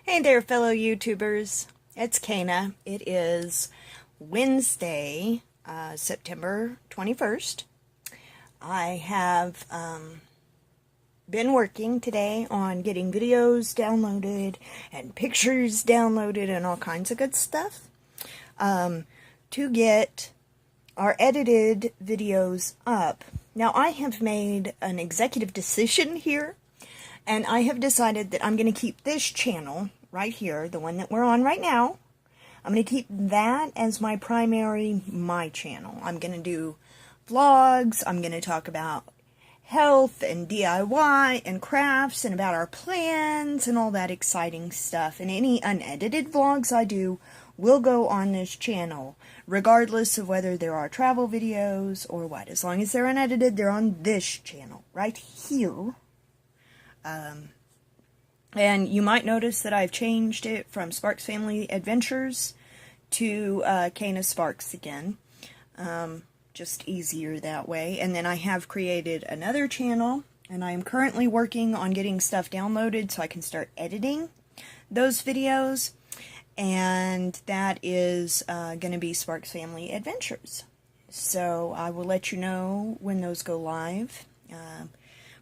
Hey there, fellow YouTubers. It's Kana. It is Wednesday, September 21st. I have been working today on getting videos downloaded and pictures downloaded and all kinds of good stuff to get our edited videos up. Now, I have made an executive decision here, and I have decided that I'm going to keep this channel right here, the one that we're on right now. I'm going to keep that as my primary, my channel. I'm going to do vlogs. I'm going to talk about health and DIY and crafts and about our plans and all that exciting stuff. And any unedited vlogs I do will go on this channel, regardless of whether there are travel videos or what. As long as they're unedited, they're on this channel right here. And you might notice that I've changed it from Sparks Family Adventures to Kana Sparks again. Just easier that way. And then I have created another channel, and I am currently working on getting stuff downloaded so I can start editing those videos. And that is going to be Sparks Family Adventures. So I will let you know when those go live.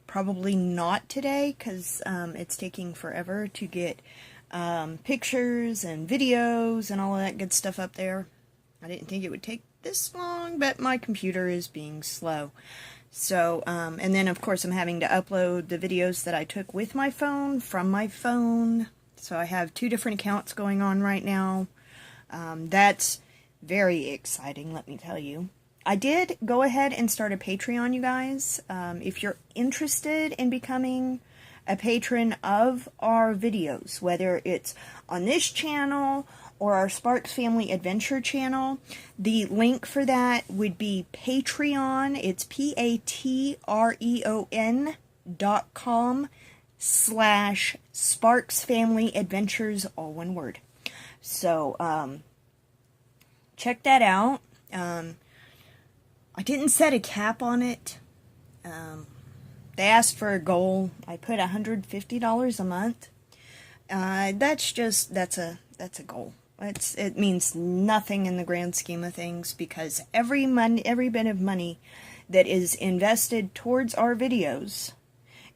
Probably not today, because it's taking forever to get pictures and videos and all of that good stuff up there. I didn't think it would take this long, but my computer is being slow. So, and then of course I'm having to upload the videos that I took with my phone from my phone. So I have two different accounts going on right now. That's very exciting, let me tell you. I did go ahead and start a Patreon, you guys. If you're interested in becoming a patron of our videos, whether it's on this channel or our Sparks Family Adventure channel, the link for that would be Patreon. It's patreon.com/Sparks Family Adventures, all one word. So, check that out. I didn't set a cap on it. They asked for a goal. I put $150 a month. That's a goal. It means nothing in the grand scheme of things, because every bit of money that is invested towards our videos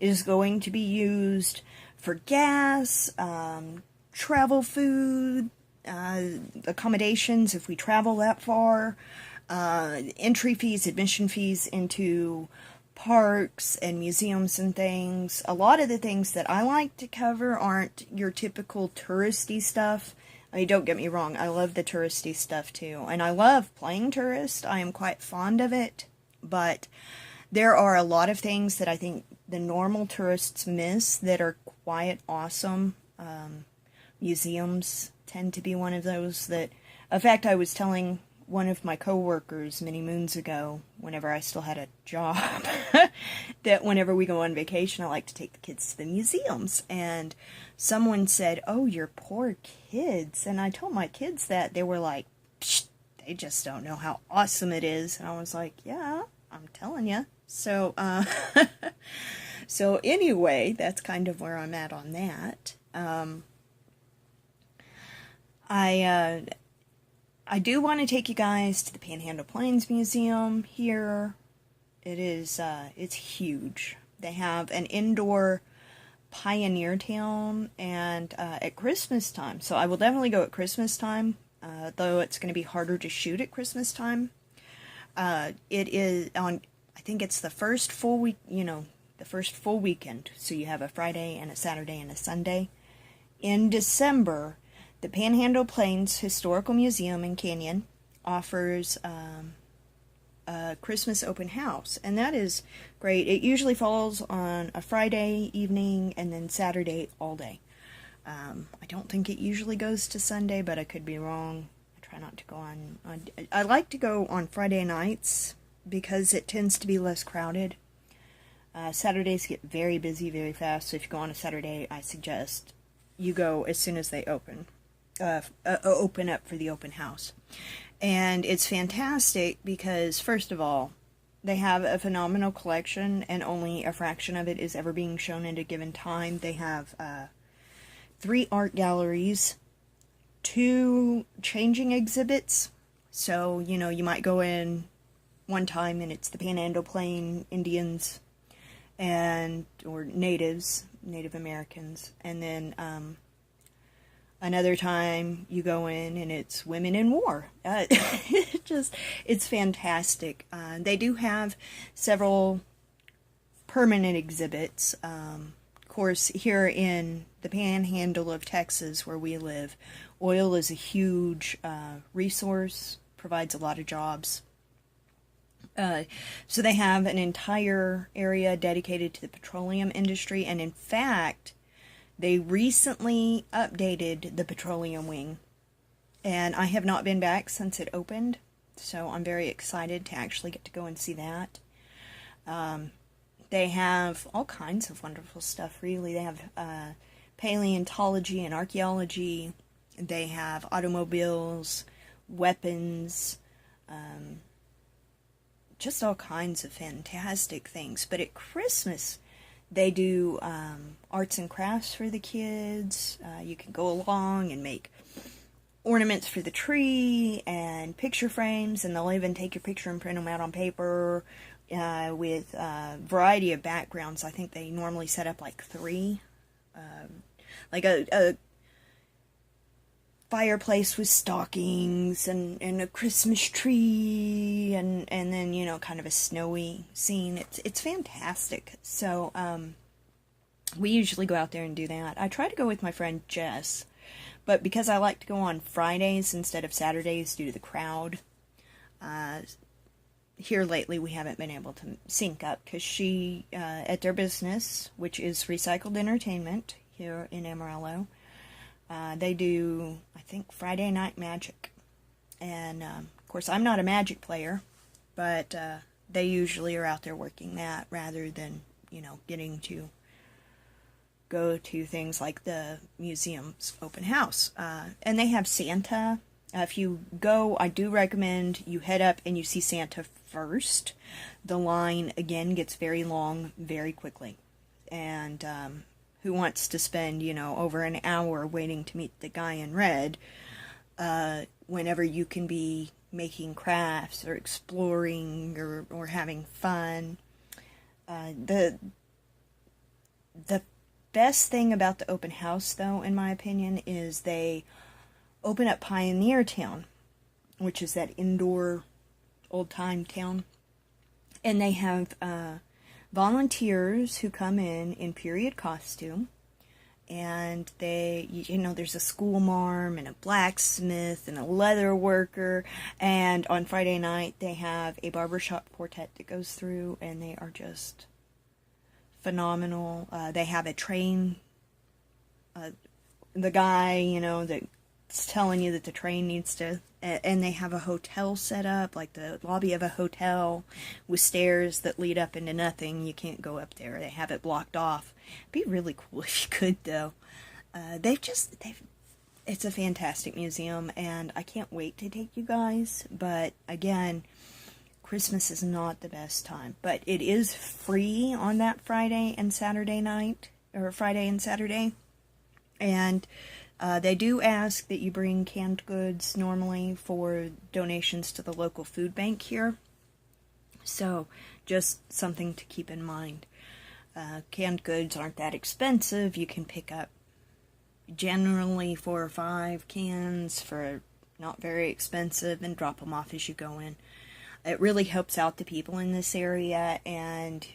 is going to be used for gas, travel, food, accommodations if we travel that far, entry fees, admission fees into parks and museums and things. A lot of the things that I like to cover aren't your typical touristy stuff. I mean, don't get me wrong, I love the touristy stuff too, and I love playing tourist. I am quite fond of it, but there are a lot of things that I think the normal tourists miss that are quite awesome. Museums tend to be one of those that, in fact, I was telling one of my co-workers many moons ago, whenever I still had a job, that whenever we go on vacation, I like to take the kids to the museums. And someone said, "Oh, your poor kids." And I told my kids that. They were like, "Psh, they just don't know how awesome it is." And I was like, "Yeah, I'm telling you." So, so anyway, that's kind of where I'm at on that. I do want to take you guys to the Panhandle Plains Museum here. It's huge. They have an indoor pioneer town, and at Christmas time, so I will definitely go at Christmas time, though it's going to be harder to shoot at Christmas time. It is on, I think it's the first full week, the first full weekend, so you have a Friday and a Saturday and a Sunday. In December, the Panhandle Plains Historical Museum in Canyon offers a Christmas open house, and that is great. It usually falls on a Friday evening and then Saturday all day. I don't think it usually goes to Sunday, but I could be wrong. I try not to go on I like to go on Friday nights because it tends to be less crowded. Saturdays get very busy very fast, so if you go on a Saturday, I suggest you go as soon as they open up for the open house. And it's fantastic because, first of all, they have a phenomenal collection, and only a fraction of it is ever being shown at a given time. They have 3 art galleries, 2 changing exhibits. So, you know, you might go in one time and it's the Panhandle Plain Indians or Native Americans, and then another time you go in and it's women in war. It's fantastic. They do have several permanent exhibits. Of course, here in the Panhandle of Texas, where we live, oil is a huge resource, provides a lot of jobs. So they have an entire area dedicated to the petroleum industry, and in fact, they recently updated the petroleum wing, and I have not been back since it opened, so I'm very excited to actually get to go and see that. They have all kinds of wonderful stuff, really. They have paleontology and archaeology. They have automobiles, weapons, just all kinds of fantastic things. But at Christmas, they do arts and crafts for the kids. You can go along and make ornaments for the tree and picture frames, and they'll even take your picture and print them out on paper with a variety of backgrounds. I think they normally set up like 3. Like a fireplace with stockings and a Christmas tree and then, you know, kind of a snowy scene. It's fantastic. So we usually go out there and do that. I try to go with my friend Jess, but because I like to go on Fridays instead of Saturdays due to the crowd, here lately we haven't been able to sync up, because she, at their business, which is Recycled Entertainment here in Amarillo, they do, I think, Friday night magic. And, of course, I'm not a magic player, but they usually are out there working that rather than, you know, getting to go to things like the museum's open house. And they have Santa. If you go, I do recommend you head up and you see Santa first. The line, again, gets very long very quickly. And who wants to spend, you know, over an hour waiting to meet the guy in red whenever you can be making crafts or exploring or having fun. The best thing about the open house, though, in my opinion, is they open up Pioneer Town, which is that indoor old-time town, and they have volunteers who come in period costume, and they, you know, there's a school marm and a blacksmith and a leather worker, and on Friday night they have a barbershop quartet that goes through, and they are just phenomenal. They have a train, the guy, you know, that's telling you that the train needs to, and they have a hotel set up, like the lobby of a hotel with stairs that lead up into nothing. You can't go up there. They have it blocked off. It'd be really cool if you could, though. It's a fantastic museum, and I can't wait to take you guys. But again, Christmas is not the best time, but it is free on that Friday and Saturday night, or Friday and Saturday, and they do ask that you bring canned goods normally for donations to the local food bank here. So, just something to keep in mind. Canned goods aren't that expensive. You can pick up generally 4 or 5 cans for not very expensive and drop them off as you go in. It really helps out the people in this area, and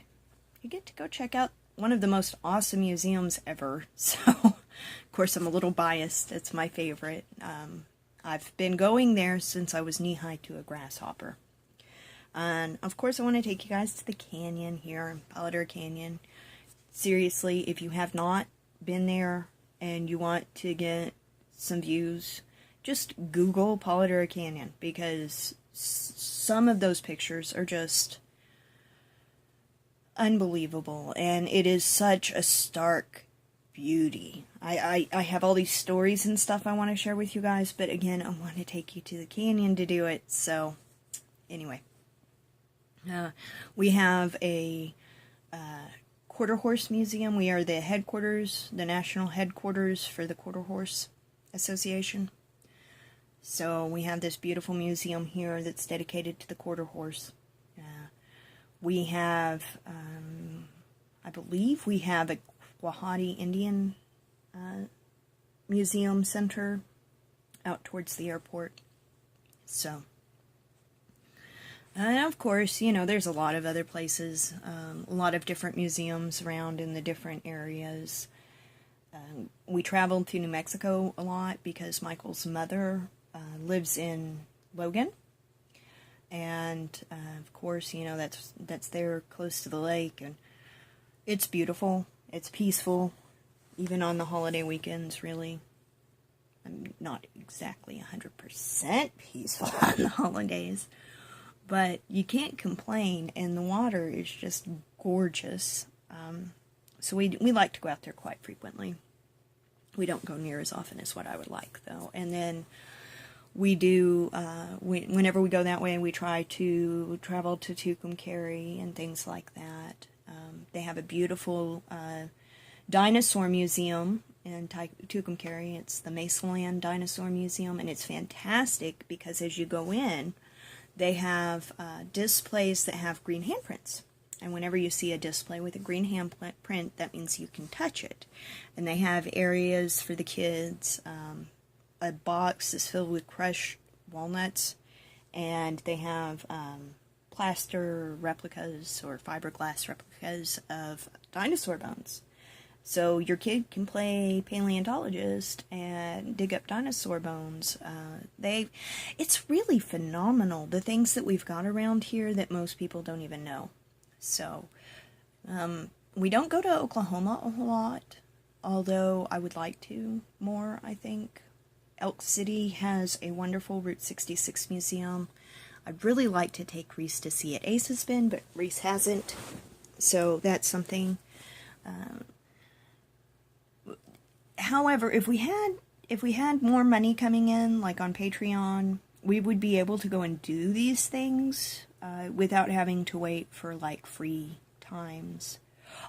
you get to go check out one of the most awesome museums ever. So, of course, I'm a little biased. It's my favorite. I've been going there since I was knee-high to a grasshopper. And, of course, I want to take you guys to the canyon here, Palo Canyon. Seriously, if you have not been there and you want to get some views, just Google Palo Canyon, because some of those pictures are just unbelievable, and it is such a stark beauty. I have all these stories and stuff I want to share with you guys, but again, I want to take you to the canyon to do it. So anyway, we have a Quarter Horse Museum. We are the headquarters, the national headquarters for the Quarter Horse Association. So we have this beautiful museum here that's dedicated to the quarter horse. We have, I believe we have a Guwahati Indian Museum Center out towards the airport. So, and of course, you know, there's a lot of other places, a lot of different museums around in the different areas. We traveled to New Mexico a lot because Michael's mother lives in Logan. And, of course, you know, that's there close to the lake, and it's beautiful, it's peaceful, even on the holiday weekends, really. I'm not exactly 100% peaceful on the holidays, but you can't complain, and the water is just gorgeous. So we like to go out there quite frequently. We don't go near as often as what I would like, though. And then we do, whenever we go that way, we try to travel to Tucumcari and things like that. They have a beautiful dinosaur museum in Tucumcari. It's the Mesaland Dinosaur Museum, and it's fantastic because as you go in, they have displays that have green handprints. And whenever you see a display with a green handprint, that means you can touch it. And they have areas for the kids. A box is filled with crushed walnuts, and they have plaster replicas or fiberglass replicas of dinosaur bones. So your kid can play paleontologist and dig up dinosaur bones. It's really phenomenal, the things that we've got around here that most people don't even know. So, we don't go to Oklahoma a lot, although I would like to more, I think. Elk City has a wonderful Route 66 museum. I'd really like to take Reese to see it. Ace has been, but Reese hasn't. So that's something. However, if we had more money coming in, like on Patreon, we would be able to go and do these things without having to wait for like free times.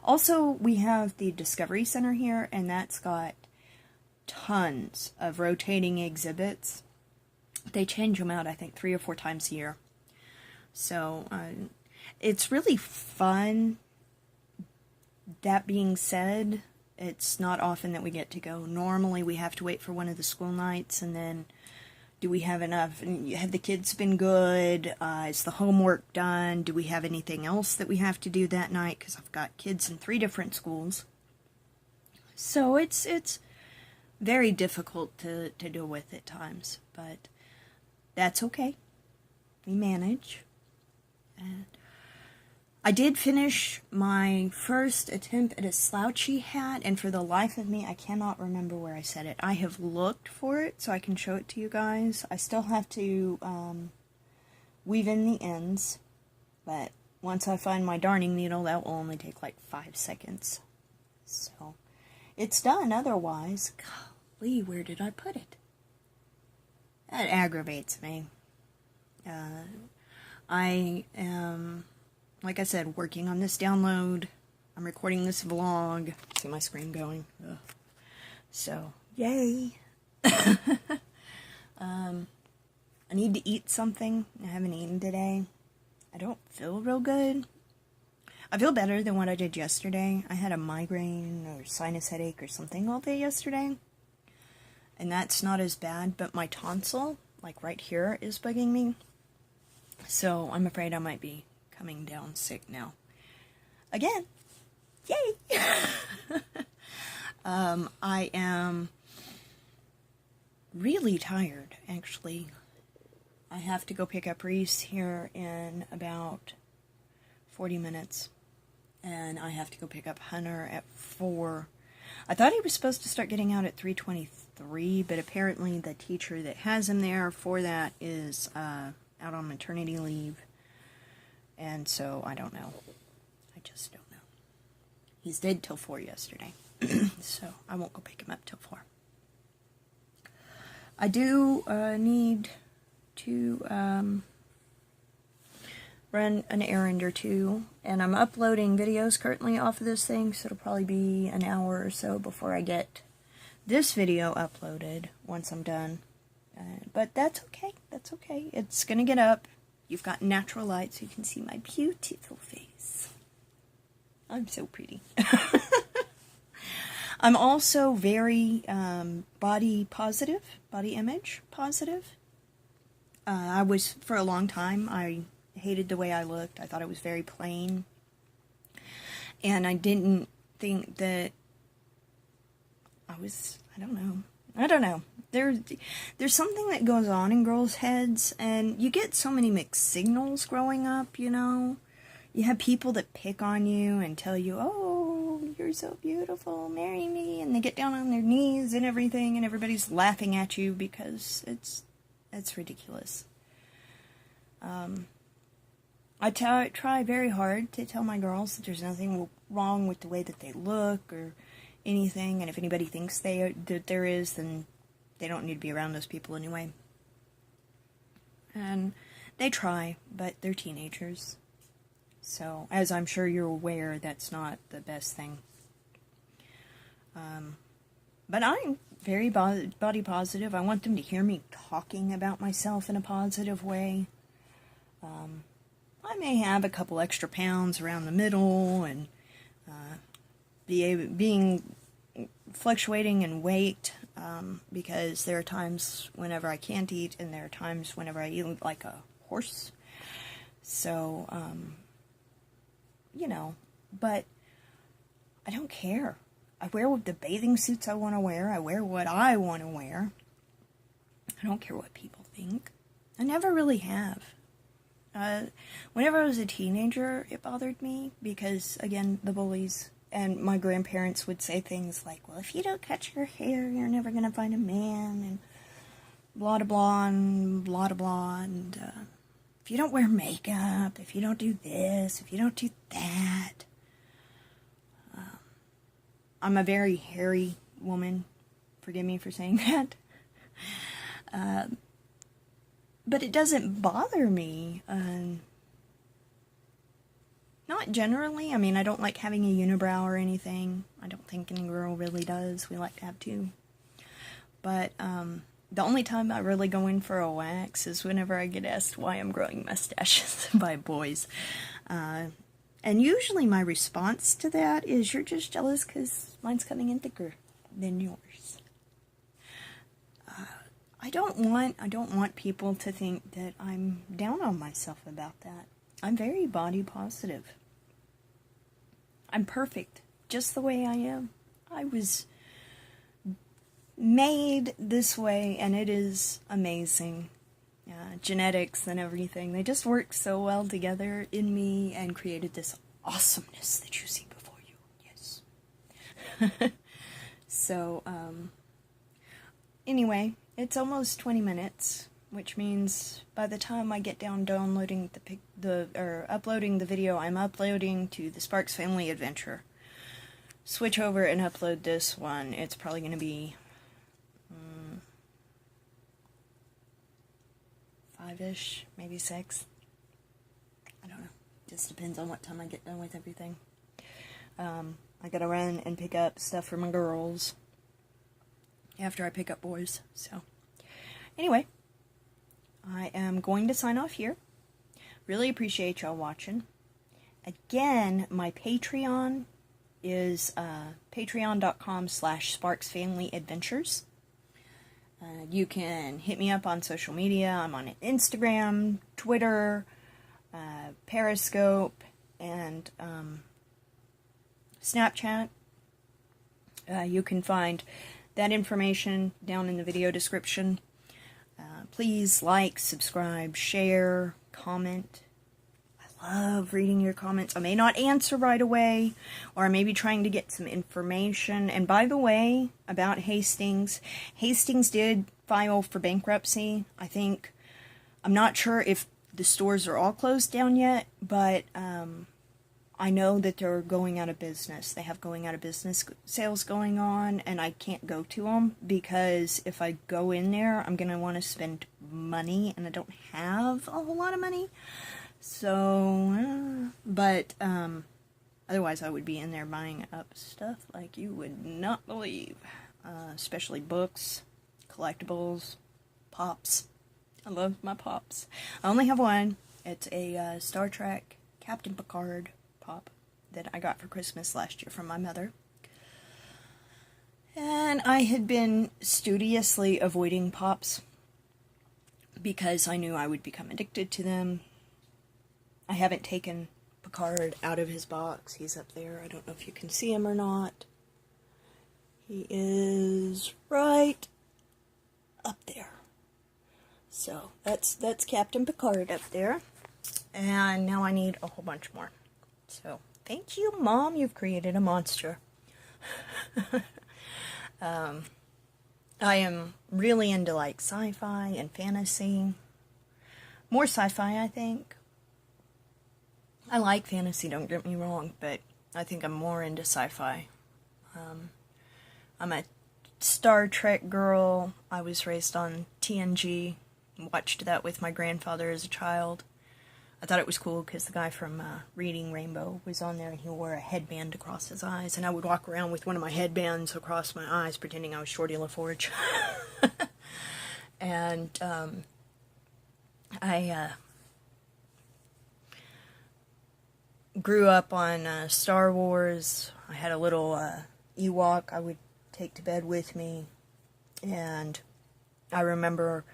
Also, we have the Discovery Center here, and that's got tons of rotating exhibits. They change them out, I think, 3 or 4 times a year. So, it's really fun. That being said, it's not often that we get to go. Normally, we have to wait for one of the school nights, and then do we have enough? Have the kids been good? Is the homework done? Do we have anything else that we have to do that night? Because I've got kids in 3 different schools. So, it's very difficult to deal with at times, but that's okay. We manage. And I did finish my first attempt at a slouchy hat, and for the life of me, I cannot remember where I said it. I have looked for it so I can show it to you guys. I still have to weave in the ends, but once I find my darning needle, that will only take like 5 seconds. So, it's done otherwise. Golly, where did I put it? That aggravates me. I am, like I said, working on this download. I'm recording this vlog. See my screen going? Ugh. So, yay! I need to eat something. I haven't eaten today. I don't feel real good. I feel better than what I did yesterday. I had a migraine or sinus headache or something all day yesterday. And that's not as bad, but my tonsil, like right here, is bugging me. So I'm afraid I might be coming down sick now. Again. Yay! I am really tired, actually. I have to go pick up Reese here in about 40 minutes. And I have to go pick up Hunter at 4. I thought he was supposed to start getting out at 3:23, but apparently the teacher that has him there for that is out on maternity leave. And so, I don't know. I just don't know. He's dead till 4 yesterday. So, I won't go pick him up till 4. I do need to run an errand or two, and I'm uploading videos currently off of this thing, so it'll probably be an hour or so before I get this video uploaded once I'm done. But that's okay, that's okay. It's gonna get up. You've got natural light so you can see my beautiful face. I'm so pretty. I'm also very body positive, body image positive. I was, for a long time, I hated the way I looked. I thought I was very plain. And I didn't think that I was, I don't know. There's something that goes on in girls' heads, and you get so many mixed signals growing up, you know. You have people that pick on you and tell you, oh, you're so beautiful, marry me, and they get down on their knees and everything, and everybody's laughing at you because it's ridiculous. I try very hard to tell my girls that there's nothing wrong with the way that they look or anything, and if anybody thinks that there is, then they don't need to be around those people anyway. And they try, but they're teenagers. So, as I'm sure you're aware, that's not the best thing. But I'm very body positive. I want them to hear me talking about myself in a positive way. I may have a couple extra pounds around the middle and being fluctuating in weight because there are times whenever I can't eat and there are times whenever I eat like a horse. So, you know, but I don't care. I wear the bathing suits I want to wear. I wear what I want to wear. I don't care what people think. I never really have. Whenever I was a teenager, it bothered me because, again, the bullies and my grandparents would say things like, well, if you don't cut your hair, you're never going to find a man, and blah, blah, and blah, blah, and if you don't wear makeup, if you don't do this, if you don't do that. I'm a very hairy woman. Forgive me for saying that. But it doesn't bother me. Not generally. I mean, I don't like having a unibrow or anything. I don't think any girl really does. We like to have two. But the only time I really go in for a wax is whenever I get asked why I'm growing mustaches by boys. And usually my response to that is, you're just jealous because mine's coming in thicker than yours. I don't want people to think that I'm down on myself about that. I'm very body positive. I'm perfect, just the way I am. I was made this way, and it is amazing. Genetics and everything, they just worked so well together in me and created this awesomeness that you see before you. Yes. So, anyway, it's almost 20 minutes, which means by the time I get down downloading uploading the video I'm uploading to the Sparks Family Adventure, switch over and upload this one, it's probably going to be 5-ish, maybe 6. I don't know. Just depends on what time I get done with everything. I gotta run and pick up stuff for my girls after I pick up boys. So, anyway, I am going to sign off here. Really appreciate y'all watching. Again, my Patreon is patreon.com/SparksFamilyAdventures. You can hit me up on social media. I'm on Instagram, Twitter, Periscope, and Snapchat. You can find that information down in the video description. Please like, subscribe, share, comment. I love reading your comments. I may not answer right away, or I may be trying to get some information. And by the way, about Hastings, Hastings did file for bankruptcy. I'm not sure if the stores are all closed down yet, but I know that they're going out of business. They have going out of business sales going on, and I can't go to them because if I go in there, I'm going to want to spend money, and I don't have a whole lot of money. So, but, otherwise I would be in there buying up stuff like you would not believe. Especially books, collectibles, pops. I love my pops. I only have one. It's a Star Trek Captain Picard pop that I got for Christmas last year from my mother. And I had been studiously avoiding pops because I knew I would become addicted to them. I haven't taken Picard out of his box. He's up there. I don't know if you can see him or not. He is right up there. So that's Captain Picard up there. And now I need a whole bunch more. So thank you, Mom. You've created a monster. I am really into like sci-fi and fantasy. More sci-fi, I think. I like fantasy, don't get me wrong, but I think I'm more into sci-fi. I'm a Star Trek girl. I was raised on TNG. Watched that with my grandfather as a child. I thought it was cool because the guy from Reading Rainbow was on there and he wore a headband across his eyes. And I would walk around with one of my headbands across my eyes pretending I was Shorty LaForge. And I grew up on Star Wars. I had a little Ewok I would take to bed with me. And I remember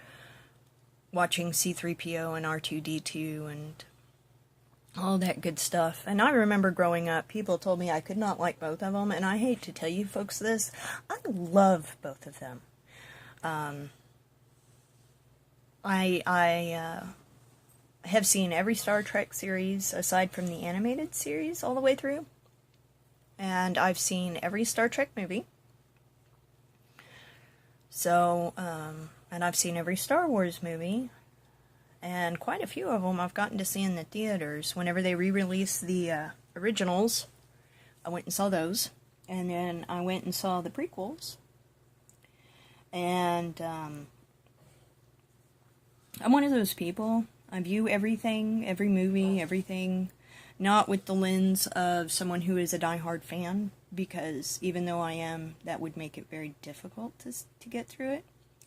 watching C-3PO and R2-D2 and all that good stuff. And I remember growing up, people told me I could not like both of them, and I hate to tell you folks this, I love both of them. I have seen every Star Trek series, aside from the animated series, all the way through. And I've seen every Star Trek movie. So, and I've seen every Star Wars movie, and quite a few of them I've gotten to see in the theaters. Whenever they re-release the originals, I went and saw those, and then I went and saw the prequels, and I'm one of those people. I view everything, every movie, everything, not with the lens of someone who is a diehard fan, because even though I am, that would make it very difficult to get through it.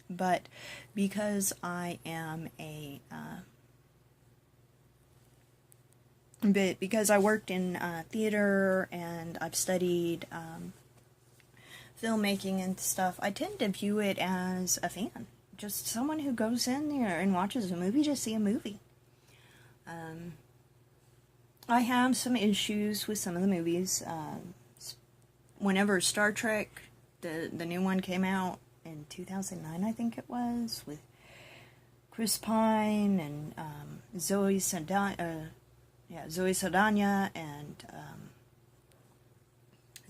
But because I am because I worked in theater and I've studied filmmaking and stuff, I tend to view it as a fan. Just someone who goes in there and watches a movie to see a movie. I have some issues with some of the movies. Whenever Star Trek, the new one came out in 2009, I think it was, with Chris Pine and Zoe Saldana and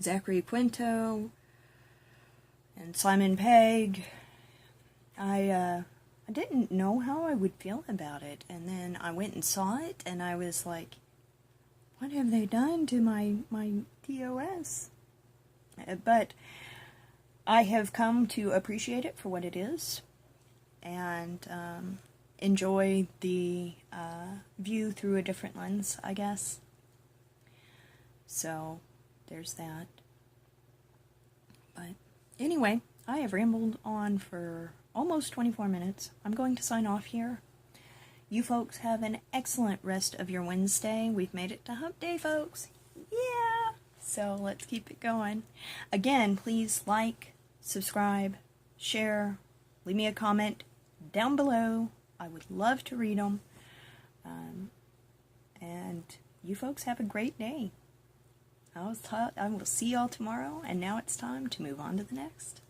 Zachary Quinto and Simon Pegg. I didn't know how I would feel about it, and then I went and saw it, and I was like, what have they done to my TOS? But I have come to appreciate it for what it is, and enjoy the view through a different lens, I guess. So, there's that. But anyway, I have rambled on for almost 24 minutes. I'm going to sign off here. You folks have an excellent rest of your Wednesday. We've made it to Hump Day, folks. Yeah! So let's keep it going. Again, please like, subscribe, share, leave me a comment down below. I would love to read them. And you folks have a great day. I will see y'all tomorrow, and now it's time to move on to the next.